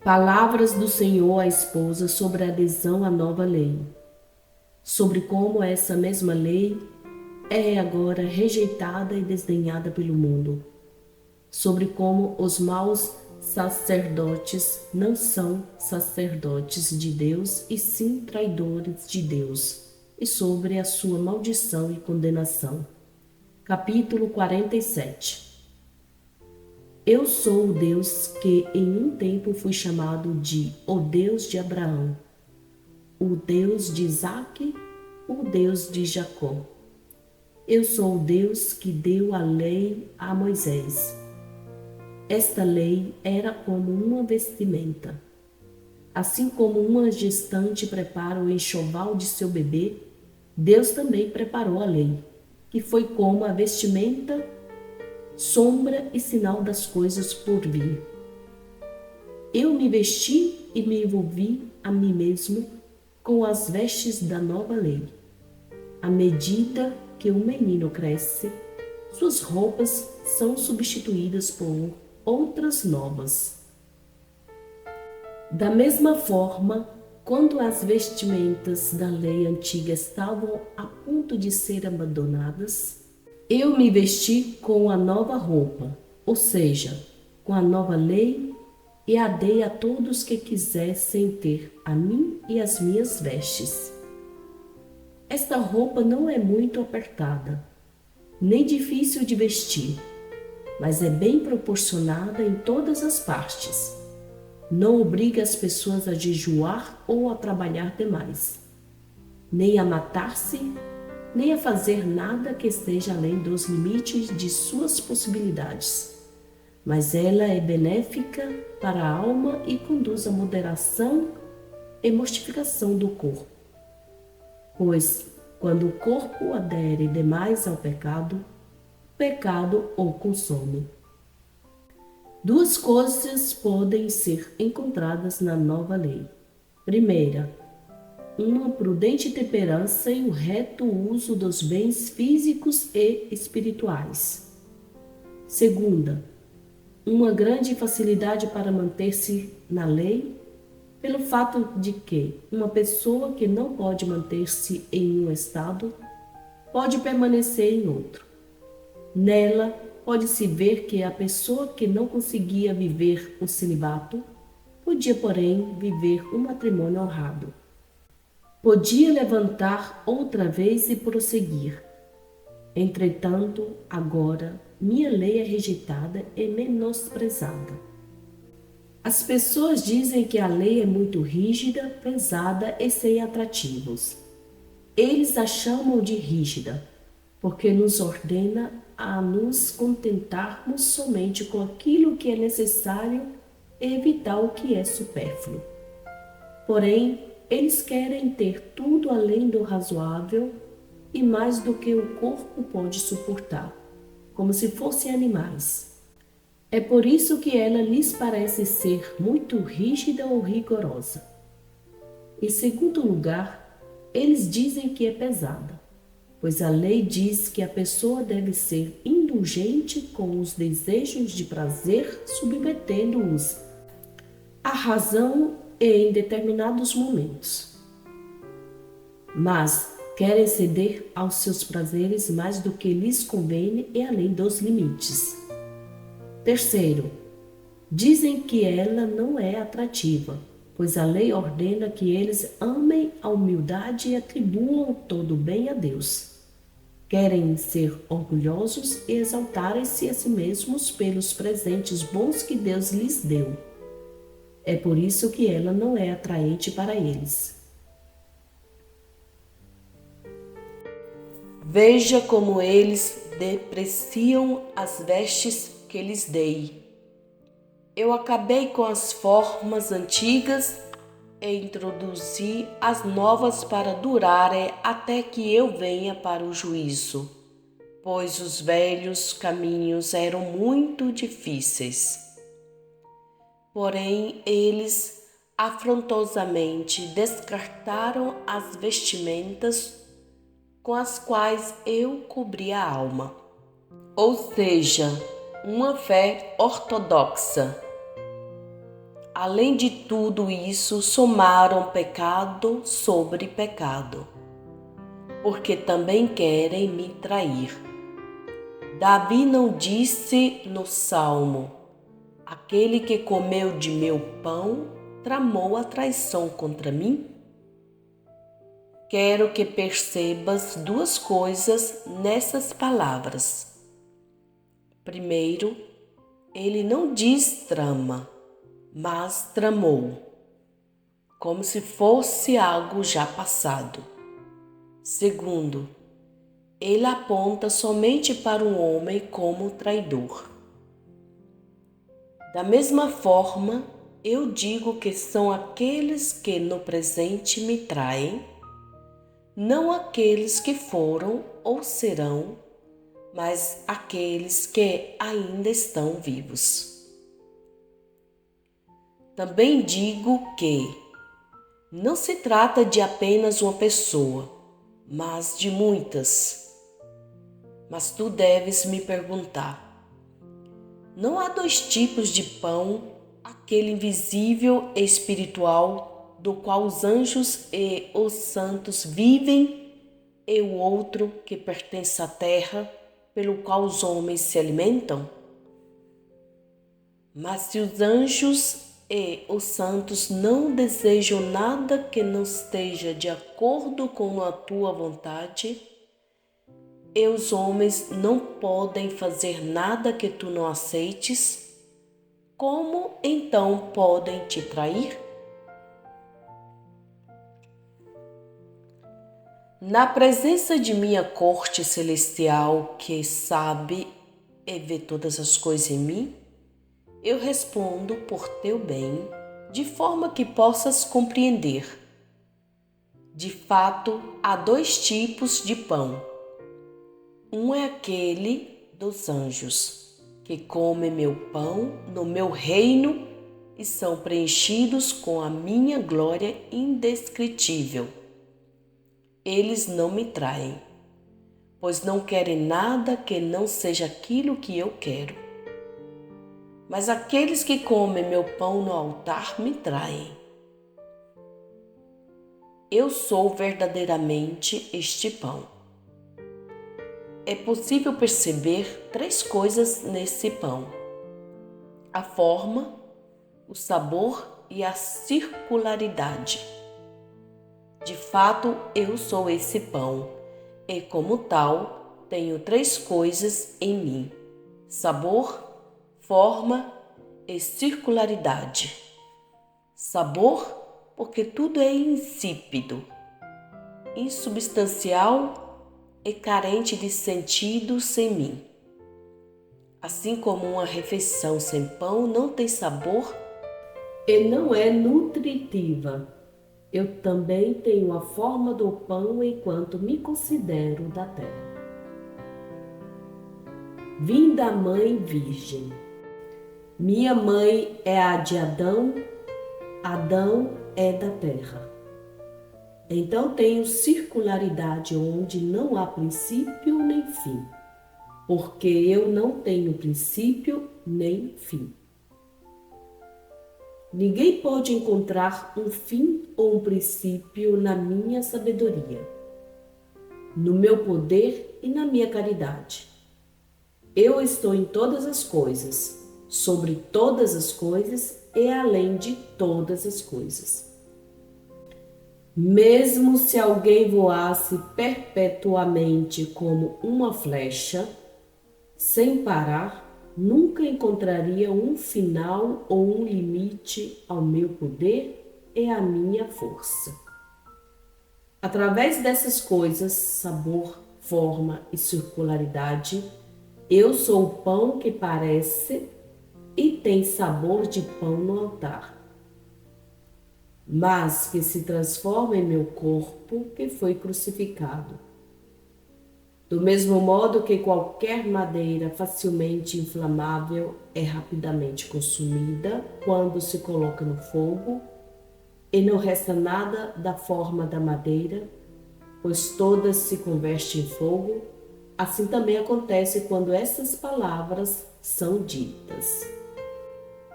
Palavras do Senhor à esposa sobre a adesão à nova lei, sobre como essa mesma lei é agora rejeitada e desdenhada pelo mundo, sobre como os maus sacerdotes não são sacerdotes de Deus e sim traidores de Deus, e sobre a sua maldição e condenação. Capítulo 47. Eu sou o Deus que em um tempo fui chamado de o Deus de Abraão, o Deus de Isaque, o Deus de Jacó. Eu sou o Deus que deu a lei a Moisés. Esta lei era como uma vestimenta. Assim como uma gestante prepara o enxoval de seu bebê, Deus também preparou a lei, que foi como a vestimenta, sombra e sinal das coisas por vir. Eu me vesti e me envolvi a mim mesmo com as vestes da nova lei. À medida que o menino cresce, suas roupas são substituídas por outras novas. Da mesma forma, quando as vestimentas da lei antiga estavam a ponto de ser abandonadas, eu me vesti com a nova roupa, ou seja, com a nova lei, e a dei a todos que quisessem ter a mim e as minhas vestes. Esta roupa não é muito apertada, nem difícil de vestir, mas é bem proporcionada em todas as partes. Não obriga as pessoas a jejuar ou a trabalhar demais, nem a matar-se, nem a fazer nada que esteja além dos limites de suas possibilidades. Mas ela é benéfica para a alma e conduz à moderação e mortificação do corpo. Pois, quando o corpo adere demais ao pecado, o pecado o consome. Duas coisas podem ser encontradas na nova lei. Primeira, uma prudente temperança e o reto uso dos bens físicos e espirituais. Segunda, uma grande facilidade para manter-se na lei, pelo fato de que uma pessoa que não pode manter-se em um estado pode permanecer em outro. Nela, pode-se ver que a pessoa que não conseguia viver o celibato podia, porém, viver um matrimônio honrado. Podia levantar outra vez e prosseguir. Entretanto, agora, minha lei é rejeitada e menosprezada. As pessoas dizem que a lei é muito rígida, pesada e sem atrativos. Eles a chamam de rígida, porque nos ordena a nos contentarmos somente com aquilo que é necessário e evitar o que é supérfluo. Porém, eles querem ter tudo além do razoável e mais do que o corpo pode suportar, como se fossem animais. É por isso que ela lhes parece ser muito rígida ou rigorosa. Em segundo lugar, eles dizem que é pesada, pois a lei diz que a pessoa deve ser indulgente com os desejos de prazer, submetendo-os à razão e em determinados momentos. Mas querem ceder aos seus prazeres mais do que lhes convém e além dos limites. Terceiro, dizem que ela não é atrativa, pois a lei ordena que eles amem a humildade e atribuam todo o bem a Deus. Querem ser orgulhosos e exaltarem-se a si mesmos pelos presentes bons que Deus lhes deu. É por isso que ela não é atraente para eles. Veja como eles depreciam as vestes que lhes dei. Eu acabei com as formas antigas e introduzi as novas para durarem até que eu venha para o juízo, pois os velhos caminhos eram muito difíceis. Porém, eles afrontosamente descartaram as vestimentas com as quais eu cobri a alma, ou seja, uma fé ortodoxa. Além de tudo isso, somaram pecado sobre pecado, porque também querem me trair. Davi não disse no Salmo: aquele que comeu de meu pão tramou a traição contra mim? Quero que percebas duas coisas nessas palavras. Primeiro, ele não diz trama, mas tramou, como se fosse algo já passado. Segundo, ele aponta somente para um homem como traidor. Da mesma forma, eu digo que são aqueles que no presente me traem, não aqueles que foram ou serão, mas aqueles que ainda estão vivos. Também digo que não se trata de apenas uma pessoa, mas de muitas. Mas tu deves me perguntar: não há dois tipos de pão, aquele invisível e espiritual, do qual os anjos e os santos vivem, e o outro que pertence à terra, pelo qual os homens se alimentam? Mas se os anjos e os santos não desejam nada que não esteja de acordo com a tua vontade, e os homens não podem fazer nada que tu não aceites, como então podem te trair? Na presença de minha corte celestial, que sabe e vê todas as coisas em mim, eu respondo por teu bem, de forma que possas compreender. De fato, há dois tipos de pão. Um é aquele dos anjos, que comem meu pão no meu reino e são preenchidos com a minha glória indescritível. Eles não me traem, pois não querem nada que não seja aquilo que eu quero. Mas aqueles que comem meu pão no altar me traem. Eu sou verdadeiramente este pão. É possível perceber três coisas nesse pão: a forma, o sabor e a circularidade. De fato, eu sou esse pão, e como tal, tenho três coisas em mim: sabor, forma e circularidade. Sabor, porque tudo é insípido, insubstancial e carente de sentido sem mim. Assim como uma refeição sem pão não tem sabor e não é nutritiva, eu também tenho a forma do pão enquanto me considero da terra. Vim da mãe virgem. Minha mãe é a de Adão, Adão é da terra. Então tenho circularidade onde não há princípio nem fim, porque eu não tenho princípio nem fim. Ninguém pode encontrar um fim ou um princípio na minha sabedoria, no meu poder e na minha caridade. Eu estou em todas as coisas, sobre todas as coisas e além de todas as coisas. Mesmo se alguém voasse perpetuamente como uma flecha, sem parar, nunca encontraria um final ou um limite ao meu poder e à minha força. Através dessas coisas, sabor, forma e circularidade, eu sou o pão que parece e tem sabor de pão no altar, mas que se transforma em meu corpo que foi crucificado. Do mesmo modo que qualquer madeira facilmente inflamável é rapidamente consumida quando se coloca no fogo, e não resta nada da forma da madeira, pois toda se converte em fogo, assim também acontece quando essas palavras são ditas.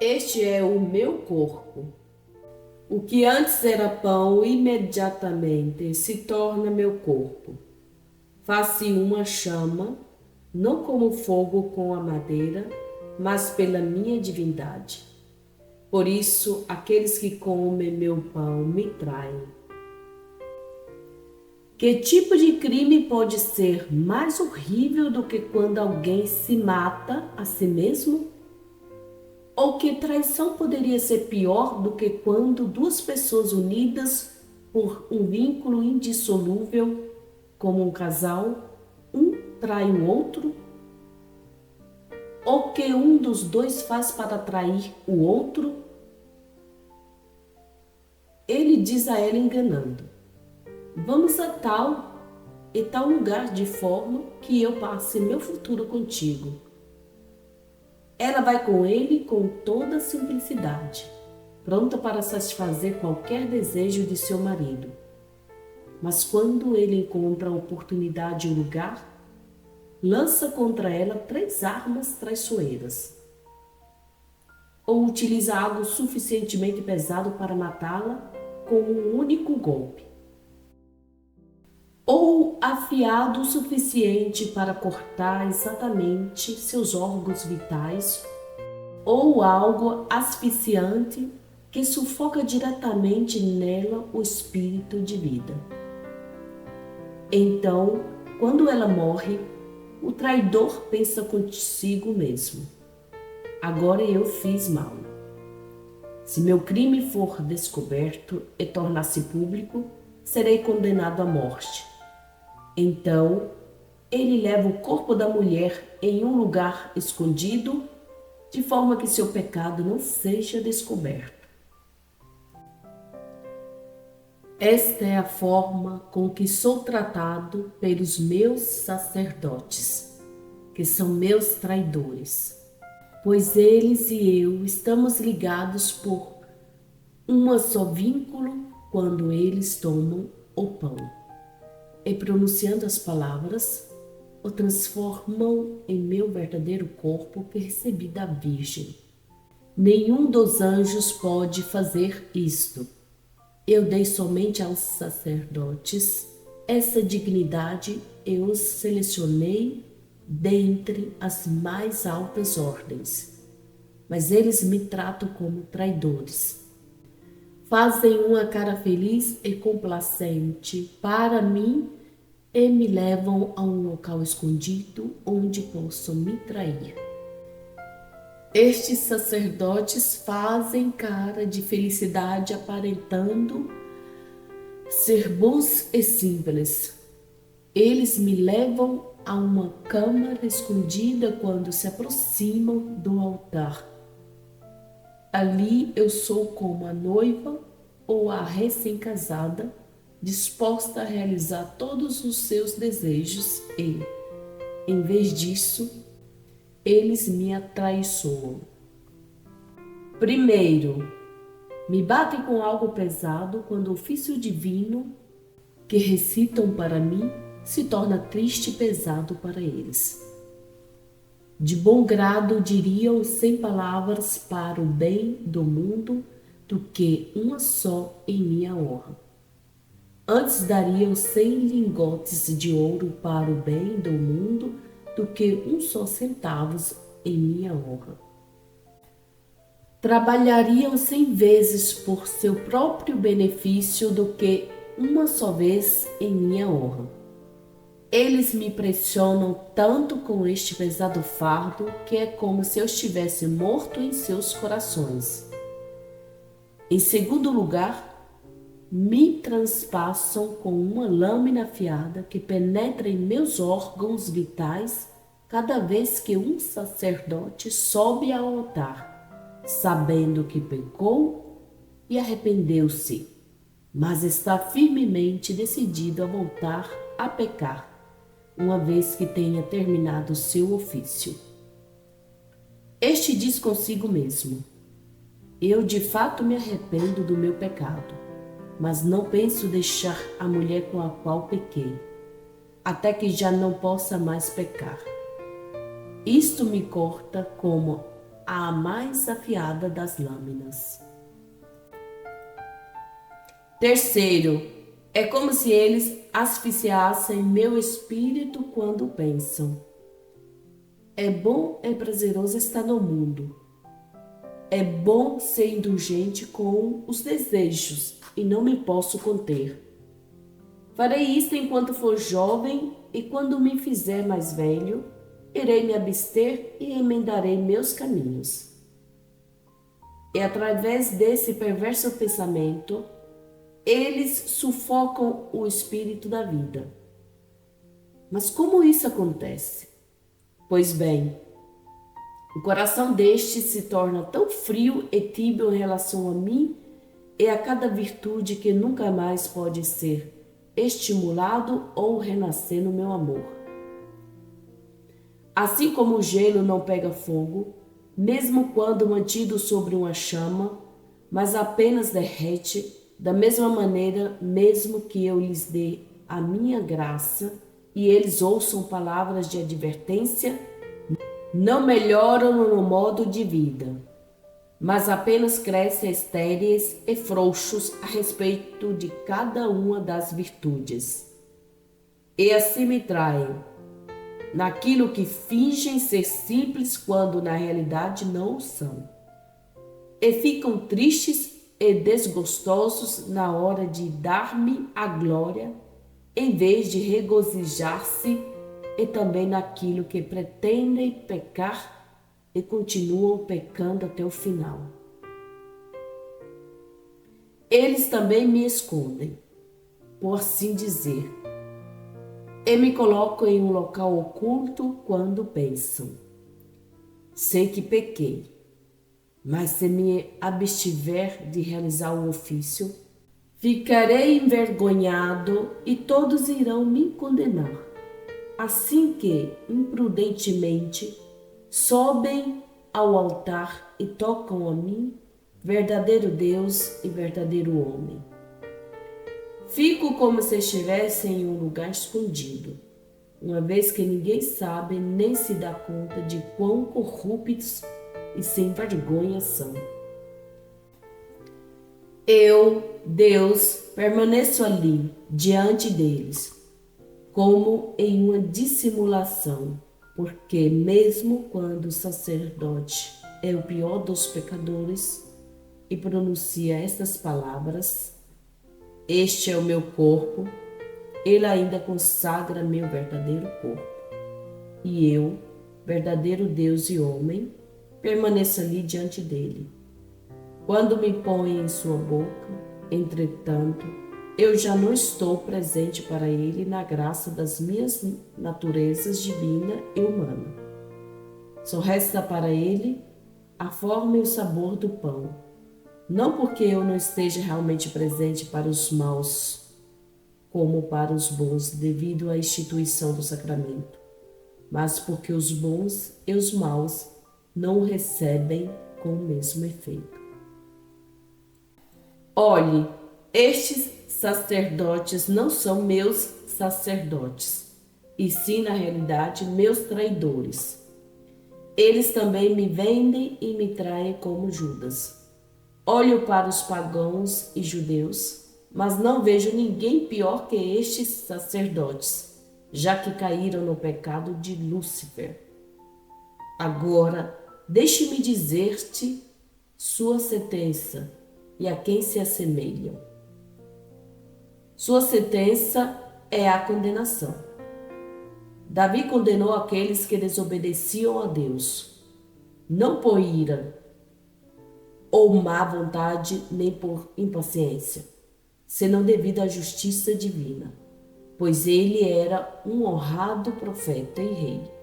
Este é o meu corpo. O que antes era pão, imediatamente se torna meu corpo. Faz-se uma chama, não como fogo com a madeira, mas pela minha divindade. Por isso, aqueles que comem meu pão me traem. Que tipo de crime pode ser mais horrível do que quando alguém se mata a si mesmo? Ou que traição poderia ser pior do que quando duas pessoas unidas por um vínculo indissolúvel, como um casal, um trai o outro? Ou que um dos dois faz para trair o outro? Ele diz a ela enganando: vamos a tal e tal lugar de forma que eu passe meu futuro contigo. Ela vai com ele com toda simplicidade, pronta para satisfazer qualquer desejo de seu marido. Mas quando ele encontra a oportunidade e o lugar, lança contra ela 3 armas traiçoeiras. Ou utiliza algo suficientemente pesado para matá-la com um único golpe. Ou afiado o suficiente para cortar exatamente seus órgãos vitais, ou algo asfixiante que sufoca diretamente nela o espírito de vida. Então, quando ela morre, o traidor pensa consigo mesmo: agora eu fiz mal. Se meu crime for descoberto e tornar-se público, serei condenado à morte. Então, ele leva o corpo da mulher em um lugar escondido, de forma que seu pecado não seja descoberto. Esta é a forma com que sou tratado pelos meus sacerdotes, que são meus traidores, pois eles e eu estamos ligados por um só vínculo quando eles tomam o pão. E pronunciando as palavras, o transformam em meu verdadeiro corpo que recebi da Virgem. Nenhum dos anjos pode fazer isto. Eu dei somente aos sacerdotes essa dignidade e os selecionei dentre as mais altas ordens. Mas eles me tratam como traidores. Fazem uma cara feliz e complacente para mim e me levam a um local escondido onde possam me trair. Estes sacerdotes fazem cara de felicidade aparentando ser bons e simples. Eles me levam a uma câmara escondida quando se aproximam do altar. Ali eu sou como a noiva ou a recém-casada, disposta a realizar todos os seus desejos e, em vez disso, eles me atraiçoam. Primeiro, me batem com algo pesado quando o ofício divino que recitam para mim se torna triste e pesado para eles. De bom grado diriam sem palavras para o bem do mundo do que uma só em minha honra. Antes dariam 100 lingotes de ouro para o bem do mundo do que um só centavos em minha honra. Trabalhariam 100 vezes por seu próprio benefício do que uma só vez em minha honra. Eles me pressionam tanto com este pesado fardo que é como se eu estivesse morto em seus corações. Em segundo lugar, me transpassam com uma lâmina afiada que penetra em meus órgãos vitais cada vez que um sacerdote sobe ao altar, sabendo que pecou e arrependeu-se, mas está firmemente decidido a voltar a pecar, uma vez que tenha terminado seu ofício. Este diz consigo mesmo: eu de fato me arrependo do meu pecado, mas não penso deixar a mulher com a qual pequei, até que já não possa mais pecar. Isto me corta como a mais afiada das lâminas. Terceiro, é como se eles asfixiassem meu espírito quando pensam. É bom, é prazeroso estar no mundo. É bom ser indulgente com os desejos e não me posso conter. Farei isto enquanto for jovem e quando me fizer mais velho, irei me abster e emendarei meus caminhos. E através desse perverso pensamento, eles sufocam o espírito da vida. Mas como isso acontece? Pois bem, o coração deste se torna tão frio e tíbio em relação a mim e a cada virtude que nunca mais pode ser estimulado ou renascer no meu amor. Assim como o gelo não pega fogo, mesmo quando mantido sobre uma chama, mas apenas derrete, da mesma maneira, mesmo que eu lhes dê a minha graça e eles ouçam palavras de advertência, não melhoram no modo de vida, mas apenas crescem estéreis e frouxos a respeito de cada uma das virtudes. E assim me traem, naquilo que fingem ser simples quando na realidade não o são. E ficam tristes e desgostosos na hora de dar-me a glória, em vez de regozijar-se e também naquilo que pretendem pecar e continuam pecando até o final. Eles também me escondem, por assim dizer, e me colocam em um local oculto quando pensam. Sei que pequei, mas se me abstiver de realizar o ofício, ficarei envergonhado e todos irão me condenar. Assim que, imprudentemente, sobem ao altar e tocam a mim, verdadeiro Deus e verdadeiro homem. Fico como se estivesse em um lugar escondido, uma vez que ninguém sabe nem se dá conta de quão corruptos e sem vergonha são. Eu, Deus, permaneço ali, diante deles, como em uma dissimulação, porque mesmo quando o sacerdote é o pior dos pecadores e pronuncia estas palavras, este é o meu corpo, ele ainda consagra meu verdadeiro corpo. E eu, verdadeiro Deus e homem, permaneço ali diante dele. Quando me põe em sua boca, entretanto, eu já não estou presente para ele na graça das minhas naturezas divina e humana. Só resta para ele a forma e o sabor do pão, não porque eu não esteja realmente presente para os maus, como para os bons, devido à instituição do sacramento, mas porque os bons e os maus não o recebem com o mesmo efeito. Olhe, estes sacerdotes não são meus sacerdotes, e sim, na realidade, meus traidores. Eles também me vendem e me traem como Judas. Olho para os pagãos e judeus, mas não vejo ninguém pior que estes sacerdotes, já que caíram no pecado de Lúcifer. Agora, deixe-me dizer-te sua sentença e a quem se assemelham. Sua sentença é a condenação. Davi condenou aqueles que desobedeciam a Deus, não por ira ou má vontade, nem por impaciência, senão devido à justiça divina, pois ele era um honrado profeta e rei.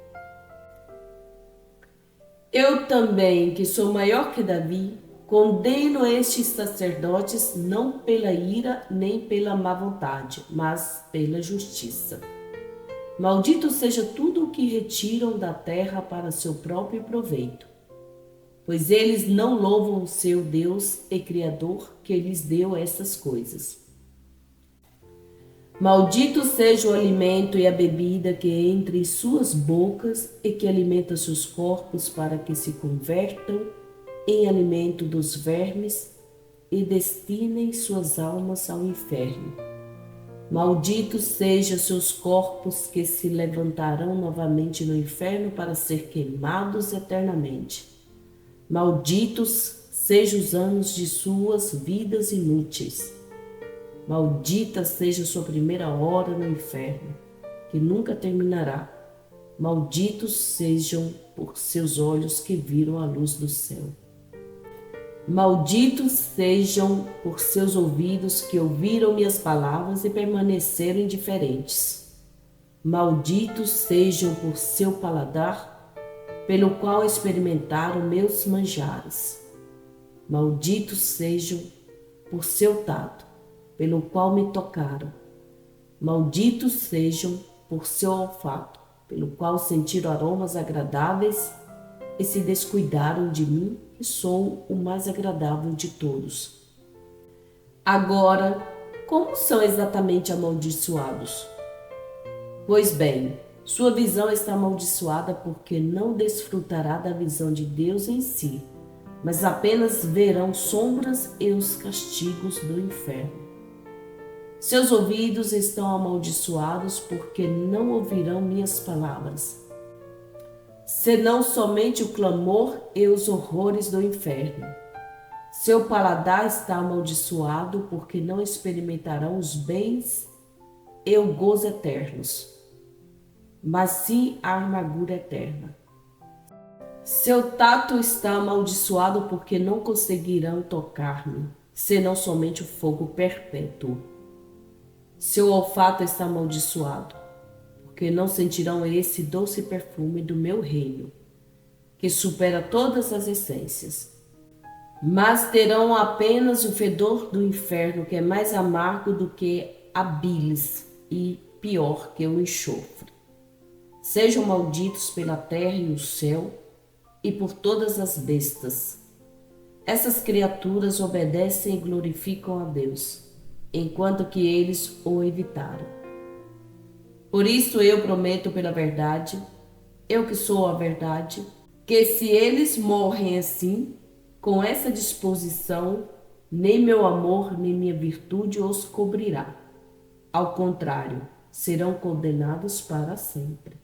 Eu também, que sou maior que Davi, condeno estes sacerdotes não pela ira nem pela má vontade, mas pela justiça. Maldito seja tudo o que retiram da terra para seu próprio proveito, pois eles não louvam o seu Deus e Criador que lhes deu essas coisas. Maldito seja o alimento e a bebida que entre em suas bocas e que alimenta seus corpos para que se convertam em alimento dos vermes e destinem suas almas ao inferno. Malditos sejam seus corpos que se levantarão novamente no inferno para ser queimados eternamente. Malditos sejam os anos de suas vidas inúteis. Maldita seja sua primeira hora no inferno, que nunca terminará. Malditos sejam por seus olhos que viram a luz do céu. Malditos sejam por seus ouvidos que ouviram minhas palavras e permaneceram indiferentes. Malditos sejam por seu paladar, pelo qual experimentaram meus manjares. Malditos sejam por seu tato, pelo qual me tocaram. Malditos sejam por seu olfato, pelo qual sentiram aromas agradáveis e se descuidaram de mim, que sou o mais agradável de todos. Agora, como são exatamente amaldiçoados? Pois bem, sua visão está amaldiçoada porque não desfrutará da visão de Deus em si, mas apenas verão sombras e os castigos do inferno. Seus ouvidos estão amaldiçoados porque não ouvirão minhas palavras, senão somente o clamor e os horrores do inferno. Seu paladar está amaldiçoado porque não experimentarão os bens e o gozo eternos, mas sim a amargura eterna. Seu tato está amaldiçoado porque não conseguirão tocar-me, senão somente o fogo perpétuo. Seu olfato está amaldiçoado, porque não sentirão esse doce perfume do meu reino, que supera todas as essências. Mas terão apenas o fedor do inferno, que é mais amargo do que a bilis e pior que o enxofre. Sejam malditos pela terra e o céu e por todas as bestas. Essas criaturas obedecem e glorificam a Deus, enquanto que eles o evitaram. Por isso eu prometo pela verdade, eu que sou a verdade, que se eles morrem assim, com essa disposição, nem meu amor nem minha virtude os cobrirá. Ao contrário, serão condenados para sempre.